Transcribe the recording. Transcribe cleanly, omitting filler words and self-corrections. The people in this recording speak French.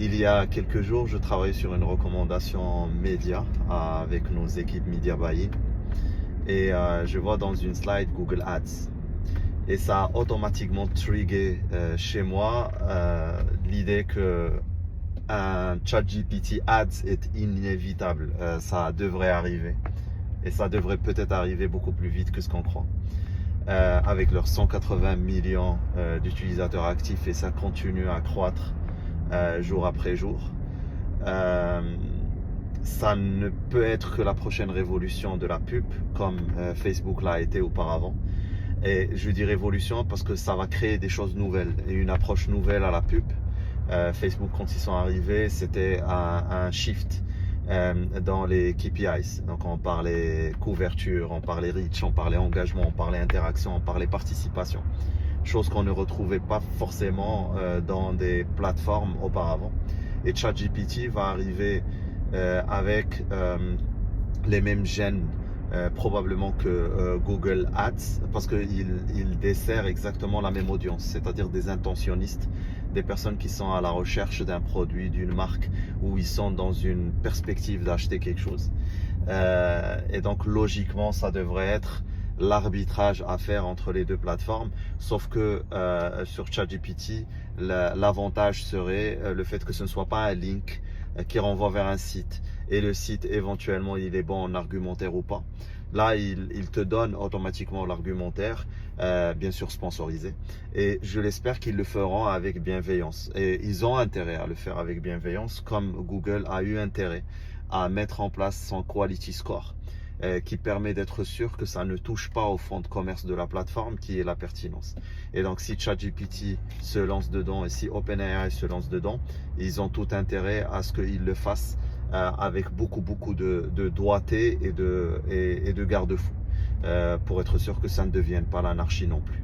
Il y a quelques jours, je travaillais sur une recommandation média avec nos équipes Media Buying et je vois dans une slide Google Ads. Et ça a automatiquement trigger chez moi l'idée que un ChatGPT Ads est inévitable. Ça devrait arriver. Et ça devrait peut-être arriver beaucoup plus vite que ce qu'on croit. Avec leurs 180 millions d'utilisateurs actifs, et ça continue à croître jour après jour. Ça ne peut être que la prochaine révolution de la pub, comme Facebook l'a été auparavant. Et je dis révolution parce que ça va créer des choses nouvelles et une approche nouvelle à la pub. Facebook, quand ils sont arrivés, c'était un shift dans les KPIs. Donc on parlait couverture, on parlait reach, on parlait engagement, on parlait interaction, on parlait participation. Chose qu'on ne retrouvait pas forcément dans des plateformes auparavant. Et ChatGPT va arriver avec les mêmes gènes probablement que Google Ads, parce qu'il dessert exactement la même audience, c'est-à-dire des intentionnistes, des personnes qui sont à la recherche d'un produit, d'une marque, où ils sont dans une perspective d'acheter quelque chose. Et donc logiquement, ça devrait être l'arbitrage à faire entre les deux plateformes, sauf que sur ChatGPT, l'avantage serait le fait que ce ne soit pas un link qui renvoie vers un site, et le site éventuellement il est bon en argumentaire ou pas. Là il te donne automatiquement l'argumentaire, bien sûr sponsorisé, et je l'espère qu'ils le feront avec bienveillance, et ils ont intérêt à le faire avec bienveillance, comme Google a eu intérêt à mettre en place son quality score, qui permet d'être sûr que ça ne touche pas au fond de commerce de la plateforme, qui est la pertinence. Et donc si ChatGPT se lance dedans et si OpenAI se lance dedans, ils ont tout intérêt à ce qu'ils le fassent avec beaucoup de doigté et de garde-fous, pour être sûr que ça ne devienne pas l'anarchie non plus.